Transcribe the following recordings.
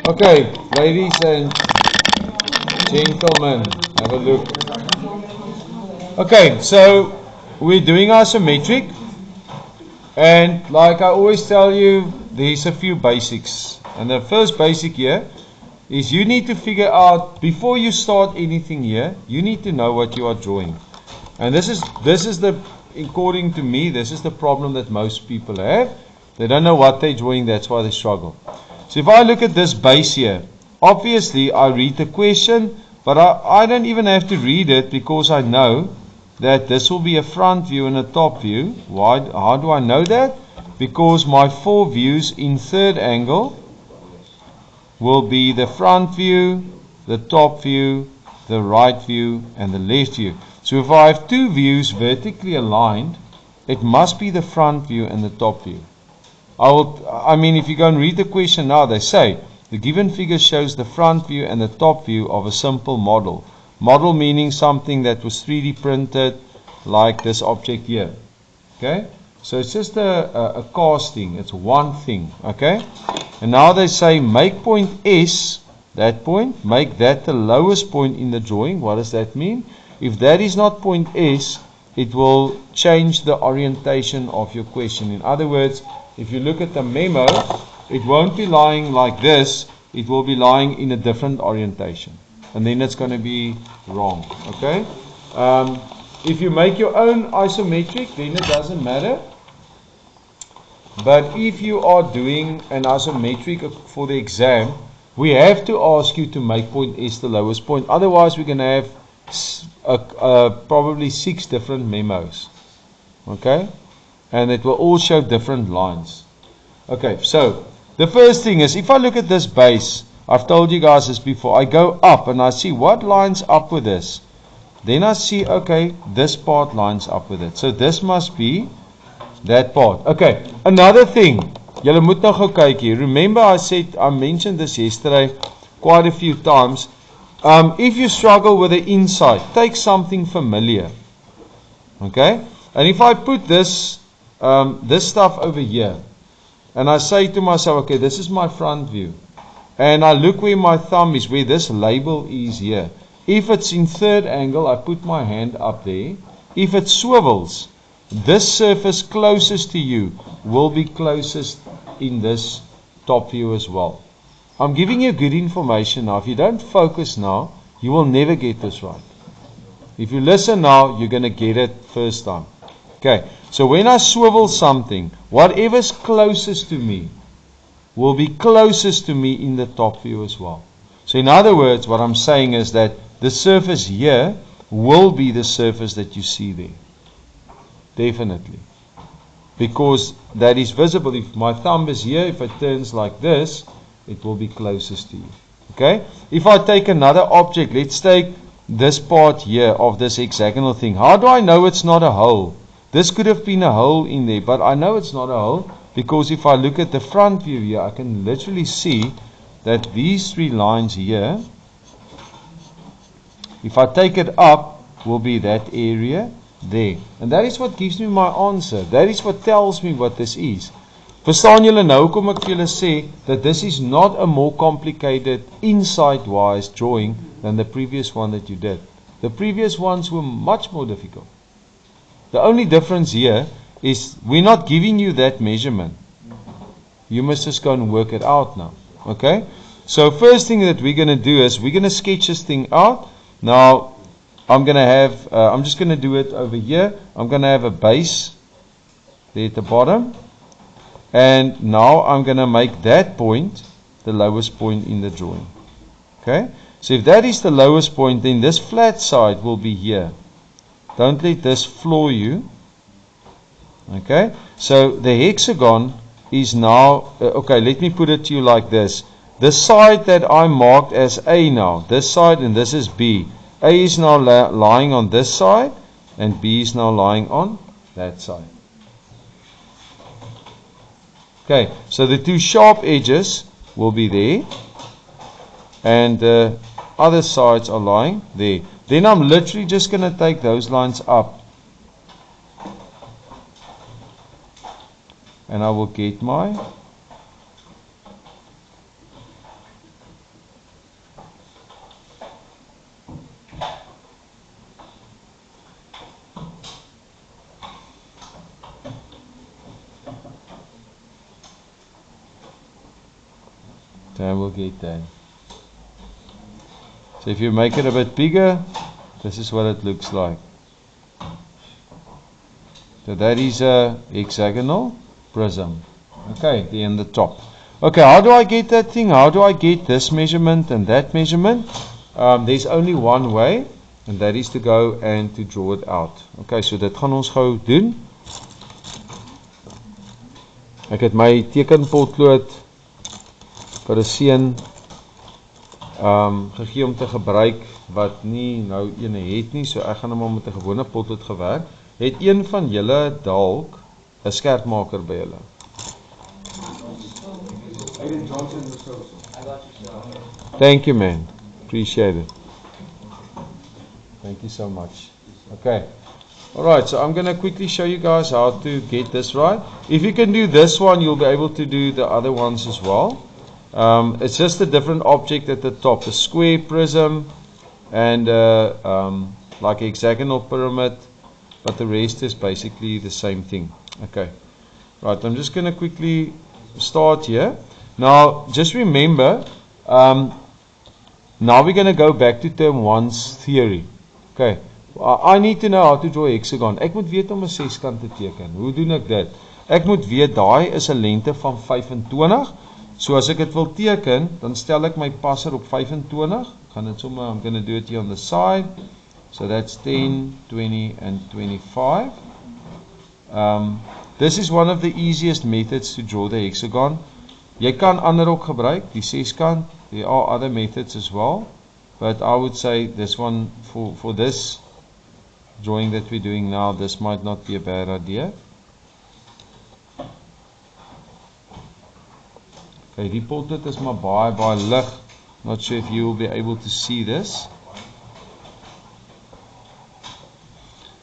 Okay, ladies and gentlemen, have a look. Okay, so we're doing isometric, and like I always tell you, there's a few basics. And the first basic here is you need to figure out, before you start anything here, you need to know what you are drawing. And this is the, according to me, this is the problem that most people have. They don't know what they're drawing, that's why they struggle. So if I look at this base here, obviously I read the question, but I don't even have to read it because I know that this will be a front view and a top view. Why? How do I know that? Because my four views in third angle will be the front view, the top view, the right view, and the left view. So if I have two views vertically aligned, it must be the front view and the top view. If you go and read the question now, they say, the given figure shows the front view and the top view of a simple model. Model meaning something that was 3D printed, like this object here. Okay? So it's just a casting. It's one thing. Okay? And now they say, make point S, that point, make that the lowest point in the drawing. What does that mean? If that is not point S, it will change the orientation of your question. In other words, if you look at the memo, it won't be lying like this, it will be lying in a different orientation. And then it's going to be wrong. Okay? If you make your own isometric, then it doesn't matter. But if you are doing an isometric for the exam, we have to ask you to make point S the lowest point. Otherwise, we're going to have probably 6 different memos. Okay? And it will all show different lines. Okay, so the first thing is, if I look at this base, I've told you guys this before, I go up and I see what lines up with this. Then I see, okay, this part lines up with it. So this must be that part. Okay, another thing. Julle moet nou gou kyk hier. Remember I mentioned this yesterday quite a few times. If you struggle with the inside, take something familiar. Okay? And if I put this stuff over here, and I say to myself, okay, this is my front view, and I look where my thumb is, where this label is here. If it's in third angle, I put my hand up there. If it swivels, this surface closest to you will be closest in this top view as well. I'm giving you good information now. If you don't focus now, you will never get this right. If you listen now, you're going to get it first time. Okay, so when I swivel something, whatever's closest to me will be closest to me in the top view as well. So in other words, what I'm saying is that the surface here will be the surface that you see there. Definitely. Because that is visible. If my thumb is here, if it turns like this, it will be closest to you. Okay? If I take another object, let's take this part here of this hexagonal thing. How do I know it's not a hole? This could have been a hole in there, but I know it's not a hole because if I look at the front view here, I can literally see that these 3 lines here, if I take it up, will be that area there. And that is what gives me my answer. That is what tells me what this is. Verstaan julle nou kom ek vir julle sê that this is not a more complicated inside-wise drawing than the previous one that you did. The previous ones were much more difficult. The only difference here is we're not giving you that measurement. You must just go and work it out now. Okay? So first thing that we're going to do is we're going to sketch this thing out. Now, I'm just going to do it over here. I'm going to have a base there at the bottom. And now I'm going to make that point the lowest point in the drawing. Okay? So if that is the lowest point, then this flat side will be here. Don't let this floor you. Okay? So the hexagon is now, okay, let me put it to you like this. The side that I marked as A now, this side and this is B. A is now lying on this side and B is now lying on that side. Okay, so the 2 sharp edges will be there and the other sides are lying there. Then I'm literally just going to take those lines up and I will get my then we'll get that. So if you make it a bit bigger, this is what it looks like. So that is a hexagonal prism. Okay, there in the top. Okay, how do I get that thing? How do I get this measurement and that measurement? There's only one way, and that is to go and to draw it out. Okay, so dit gaan ons gou doen. Ek het my tekenpotlood vir 'n seun gegee om te gebruik wat nie nou ene het nie, so ek gaan hom met 'n gewone potlood gewerk. Het een van julle dalk 'n skerpmaker by julle? Thank you, man. Appreciate it. Thank you so much. Okay. Alright, so I'm going to quickly show you guys how to get this right. If you can do this one, you'll be able to do the other ones as well. It's just a different object at the top. A square prism and like a hexagonal pyramid, but the rest is basically the same thing. Okay. Right, I'm just going to quickly start here. Now, just remember, now we're going to go back to term 1's theory. Okay. I need to know how to draw a hexagon. Ek moet weet om 'n seskant te teken. Hoe doen ek dit? Ek moet weet daai is 'n lengte van 25. So as ek dit wil teken, dan stel ek my passer op 25. Gaan dit sommer, I'm going to do it here on the side. So that's 10, 20 and 25. This is one of the easiest methods to draw the hexagon. Jy kan ander ook gebruik, die seskant. There are other methods as well, but I would say this one for this drawing that we're doing now, this might not be a bad idea. Okay, die potlood is maar baie lig. Not sure if you will be able to see this.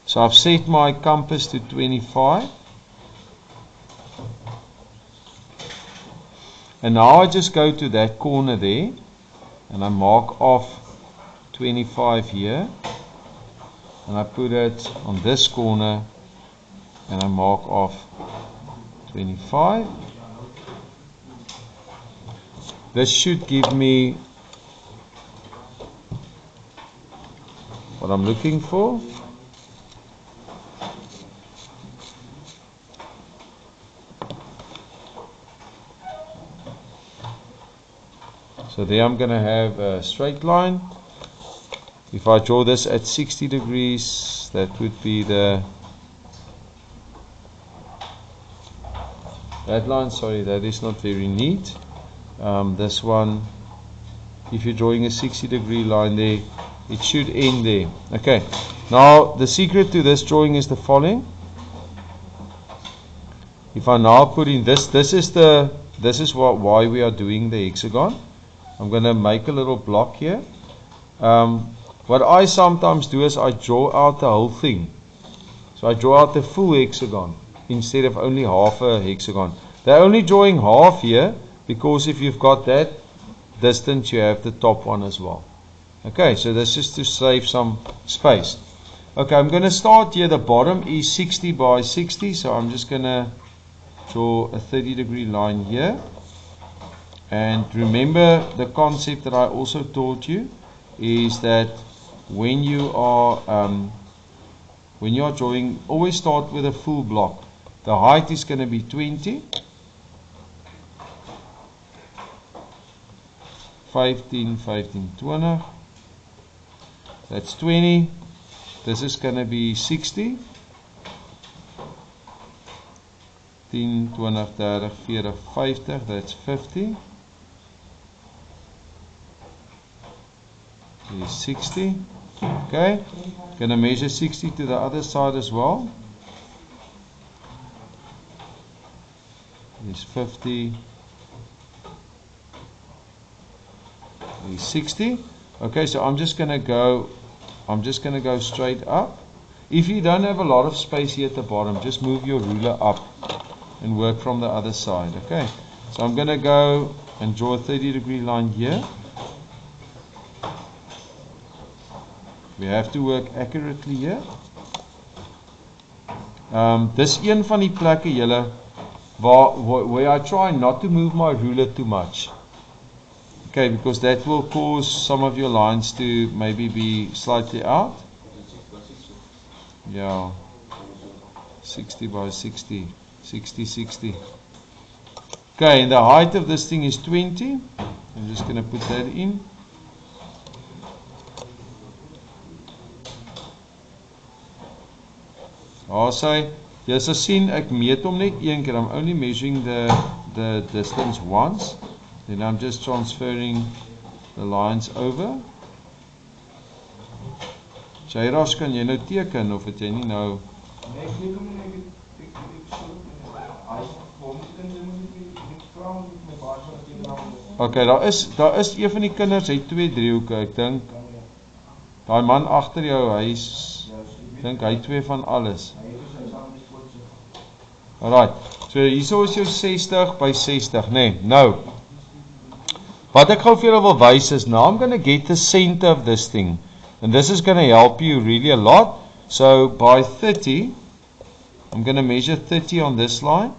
So I've set my compass to 25. And now I just go to that corner there and I mark off 25 here. And I put it on this corner and I mark off 25. This should give me what I'm looking for. So there I'm going to have a straight line. If I draw this at 60 degrees, that would be that line, sorry, that is not very neat. This one, if you're drawing a 60-degree line there, it should end there. Okay, now the secret to this drawing is the following. If I now put in this is why we are doing the hexagon. I'm going to make a little block here. What I sometimes do is I draw out the whole thing. So I draw out the full hexagon instead of only half a hexagon. They're only drawing half here because if you've got that distance, you have the top one as well. Okay, so this is to save some space. Okay, I'm going to start here. The bottom is 60 by 60, so I'm just going to draw a 30-degree line here. And remember the concept that I also taught you is that when you are drawing, always start with a full block. The height is going to be 20, 15, 15, 20. That's 20. This is going to be 60. 10, 20, 30, 40, 50. That's 50. Is 60. Okay, gonna measure 60 to the other side as well. Is 50. Is 60. Okay, so I'm just gonna go straight up. If you don't have a lot of space here at the bottom, just move your ruler up and work from the other side. Okay, so I'm gonna go and draw a 30-degree line here. We have to work accurately here. Dis een van die plekke julle where I try not to move my ruler too much. Okay, because that will cause some of your lines to maybe be slightly out. Yeah, 60 by 60, 60, 60. Okay, and the height of this thing is 20. I'm just going to put that in. Also, yes, I seen ek meet hom net een keer. I'm only measuring the distance once. Then I'm just transferring the lines over. Jairas, kan jy nou teken of het jy nie nou? Okay, daar is een van die kinders, hy het 2 driehoeke. Ek dink daai man agter jou, dink hy 2 van alles. Alright. So hierso is jou 60 by 60, nee. Nou, wat ek gou vir julle wil wys is, now I'm going to get the center of this thing. And this is going to help you really a lot. So by 30, I'm going to measure 30 on this line.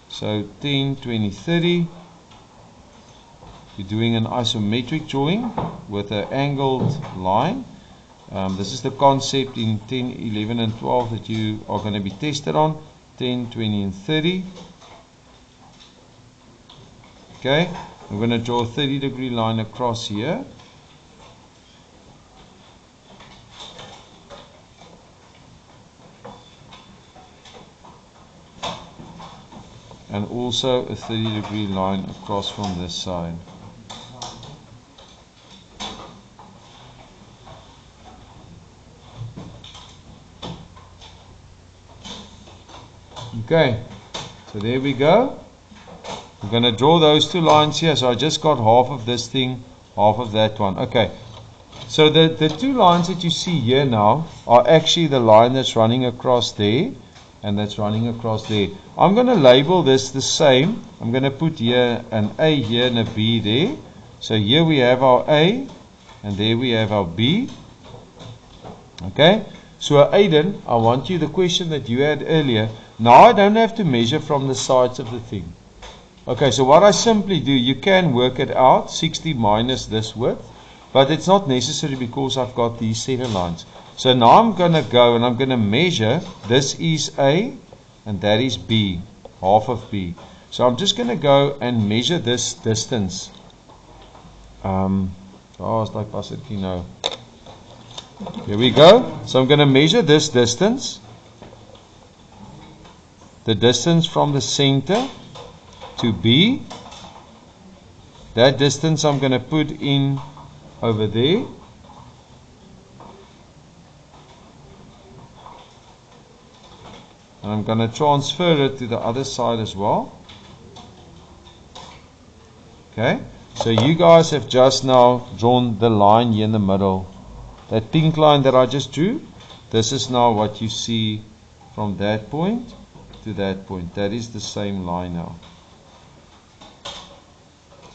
So 10, 20, 30. You're doing an isometric drawing with an angled line. This is the concept in 10, 11 and 12 that you are going to be tested on. 10, 20 and 30. Okay, I'm going to draw a 30-degree line across here. And also a 30-degree line across from this side. Okay, so there we go. We're going to draw those 2 lines here. So I just got half of this thing, half of that one. Okay, so the 2 lines that you see here now are actually the line that's running across there and that's running across there. I'm going to label this the same. I'm going to put here an A here and a B there. So here we have our A and there we have our B. Okay, so Aiden, I want you, the question that you had earlier, now I don't have to measure from the sides of the thing. Okay, so what I simply do, you can work it out, 60 minus this width, but it's not necessary because I've got these center lines. So now I'm going to go and I'm going to measure, this is A and that is B, half of B. So I'm just going to go and measure this distance. Here we go. So I'm going to measure this distance. The distance from the center to B. That distance I'm going to put in over there. And I'm going to transfer it to the other side as well. Okay, so you guys have just now drawn the line here in the middle. That pink line that I just drew, this is now what you see from that point to that point. That is the same line now.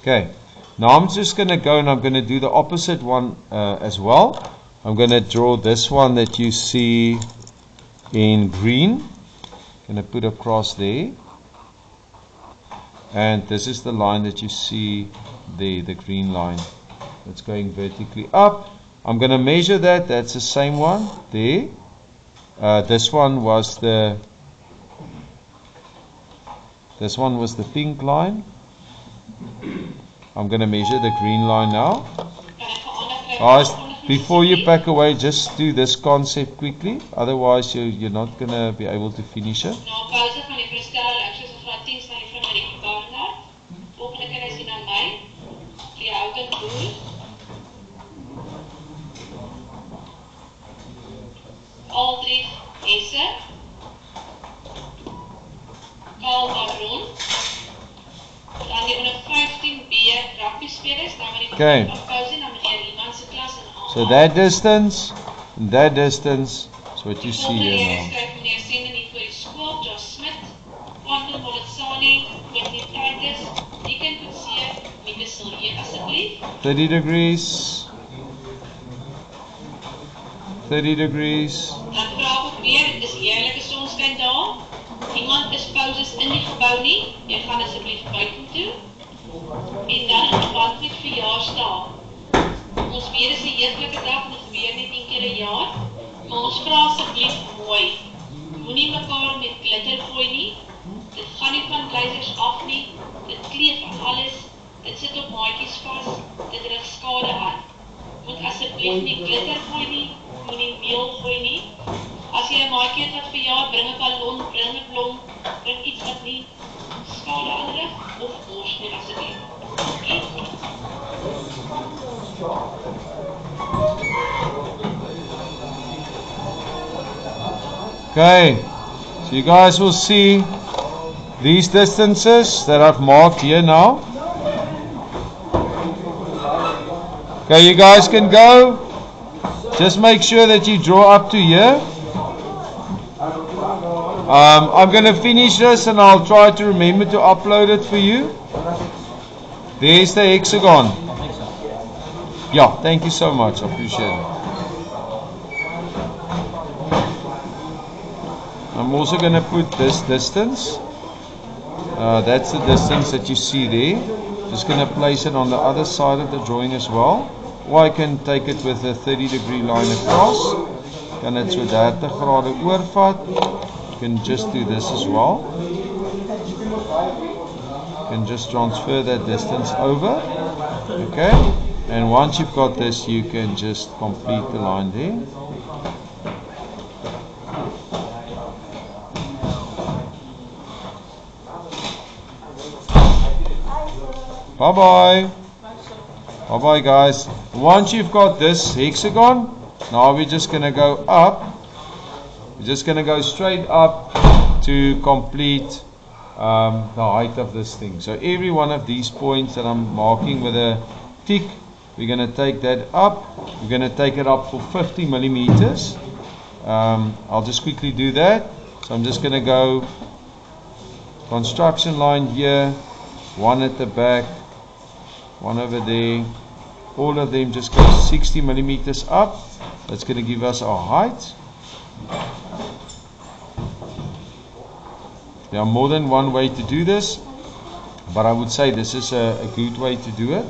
Okay, now I'm just going to go and I'm going to do the opposite one as well. I'm going to draw this one that you see in green. I'm going to put across there. And this is the line that you see there, the green line. That's going vertically up. I'm going to measure that. That's the same one there. This one was the pink line. I'm going to measure the green line now. Guys, before you pack away, just do this concept quickly. Otherwise, you're not going to be able to finish it. Aldrich Hesse, Karl Baron, dan die 115B rugby spelers, dan met die pauze na meneer Iman se klas en aan. So that distance, and that distance is what you see here now. Skryf meneer Senden hier voor die skool, Josh Smit, Quantum Molitsani, Whitney Titus, Deacon Kutsie, Mika Silje, asseblief. 30 degrees. 30 degrees. Dan vraag ek weer, dit is heerlijke sonskyn daar. Niemand is pauzes in die gebouw nie. Jy gaan asseblief buiten toe. En dan in verband met verjaarsdae. Ons weet is 'n heerlike dag, ons weer net 1 keer 'n jaar. Maar ons vra asseblief mooi. Moenie mekaar met glitter gooi nie. Dit gaan nie van blazers af nie. Dit kleef aan alles. Dit sit op maatjies vas. Dit rig skade aan. Moet asseblief nie glitter gooi nie. Moenie meel gooi nie. As jy 'n maatjie het wat verjaar, bring 'n ballon, bring 'n blom, bring iets wat nie skade aanrig of bors nie asseblief. Okay, so you guys will see these distances that I've marked here now. Okay, you guys can go. Just make sure that you draw up to here. I'm going to finish this and I'll try to remember to upload it for you. There's the hexagon. Yeah, thank you so much. I appreciate it. I'm also going to put this distance. That's the distance that you see there. Just going to place it on the other side of the drawing as well. Or I can take it with a 30-degree line across. Kan dit so 30 grade oorvat. You can just do this as well. You can just transfer that distance over. Okay. And once you've got this, you can just complete the line there. Bye-bye. Bye-bye, guys. Once you've got this hexagon, now we're just going to go up. We're just going to go straight up to complete the height of this thing. So every one of these points that I'm marking with a tick, we're going to take that up. We're going to take it up for 50 millimeters. I'll just quickly do that. So I'm just going to go construction line here, one at the back, one over there. All of them just go 60 millimeters up. That's going to give us our height. There are more than one way to do this, but I would say this is a good way to do it.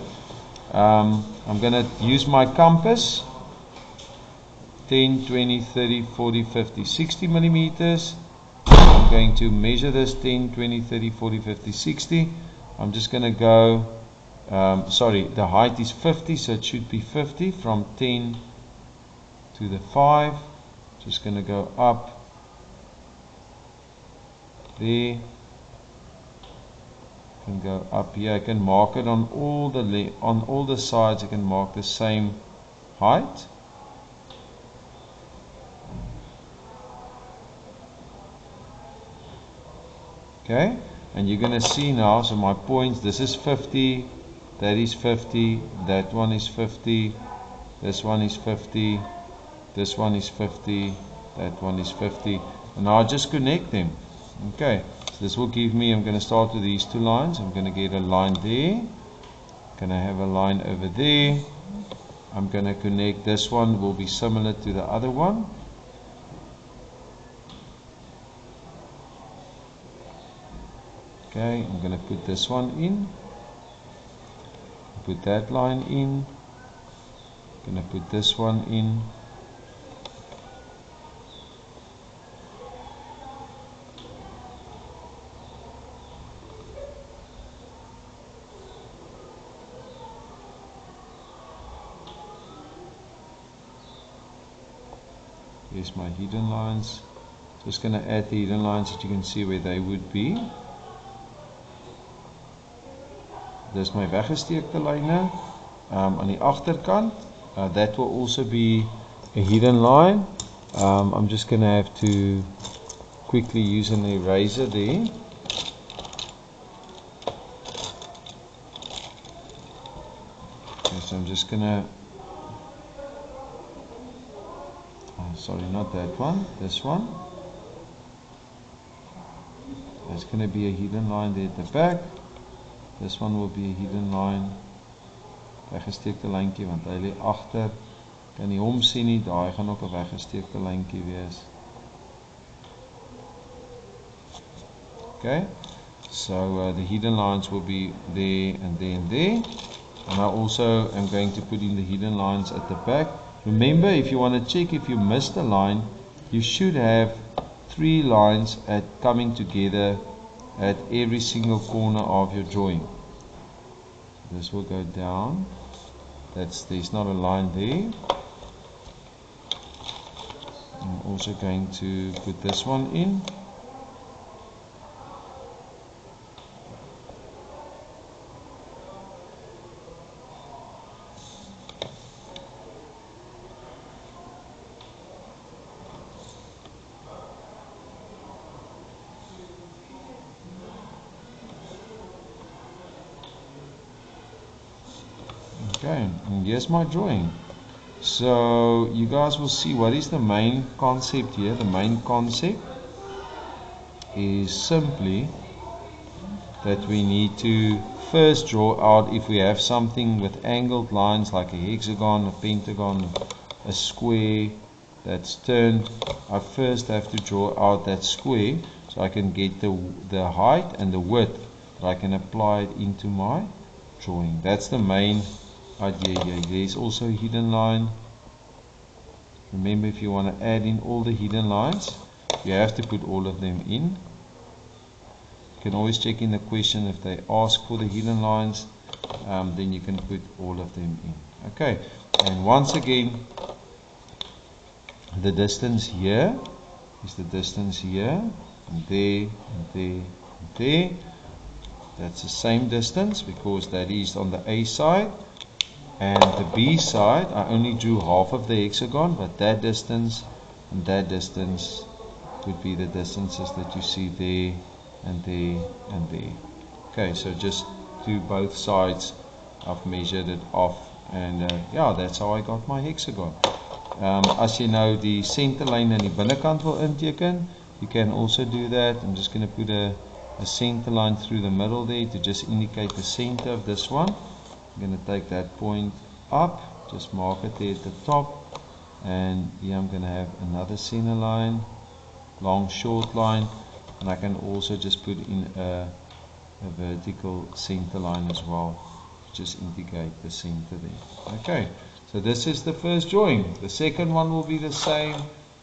I'm going to use my compass. 10, 20, 30, 40, 50, 60 millimeters. I'm going to measure this 10, 20, 30, 40, 50, 60. I'm just going to go, sorry, the height is 50, so it should be 50 from 10 to the 5. Just going to go up there. I can go up here. I can mark it on all the sides. I can mark the same height. Okay, and you're going to see now, so my points, this is 50, that is 50, that one is 50, this one is 50, this one is 50, that one is 50, and now I just connect them. Okay, so this will give me, I'm going to start with these two lines. I'm going to get a line there, going to have a line over there. I'm going to connect, this one will be similar to the other one. Okay, I'm going to put this one in, put that line in, I'm going to put this one in, here's my hidden lines. Just going to add the hidden lines that you can see where they would be. Dis my weggesteekte lyne aan die agterkant. That will also be a hidden line. I'm just going to have to quickly use an eraser there. Okay, so I'm just going to, sorry, not that one, this one. There's going to be a hidden line there at the back. This one will be a hidden line. Weggesteekte lyntjie want hy lê agter. Kan nie hom sien nie, daai gaan ook 'n weggesteekte lyntjie wees. Okay. So the hidden lines will be there and there and there. And I also am going to put in the hidden lines at the back. Remember, if you want to check if you missed a line, you should have 3 lines coming together at every single corner of your drawing. This will go down. There's not a line there. I'm also going to put this one in. Okay, and here's my drawing. So you guys will see what is the main concept here. The main concept is simply that we need to first draw out, if we have something with angled lines like a hexagon, a pentagon, a square that's turned, I first have to draw out that square so I can get the height and the width that I can apply it into my drawing. That's the main idea here. There's also a hidden line. Remember, if you want to add in all the hidden lines, you have to put all of them in. You can always check in the question if they ask for the hidden lines, then you can put all of them in. Okay, and once again, the distance here is the distance here, and there, and there, and there. That's the same distance because that is on the A side. And the B side, I only drew half of the hexagon, but that distance and that distance would be the distances that you see there and there and there. Okay, so just do both sides. I've measured it off, and yeah, that's how I got my hexagon. As jy nou die centerlyn aan die binnekant wil inteken, you can also do that. I'm just going to put a center line through the middle there to just indicate the center of this one. I'm going to take that point up, just mark it there at the top, and here I'm going to have another center line, long short line, and I can also just put in a vertical center line as well, just indicate the center there. Okay, so this is the first drawing. The second one will be the same,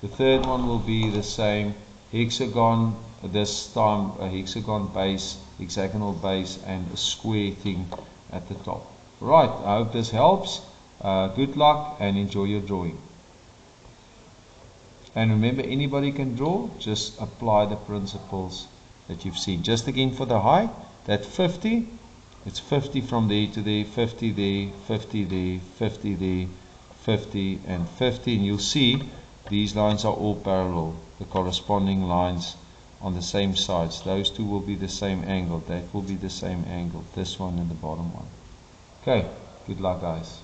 the third one will be the same. Hexagon, this time a hexagon base, hexagonal base, and a square thing at the top. Right, I hope this helps. Good luck and enjoy your drawing. And remember, anybody can draw, just apply the principles that you've seen. Just again for the height, that 50, it's 50 from there to there, 50 there, 50 there, 50 there, 50 and 50, and you'll see these lines are all parallel, the corresponding lines on the same sides. Those two will be the same angle, that will be the same angle, this one and the bottom one. Okay, good luck guys.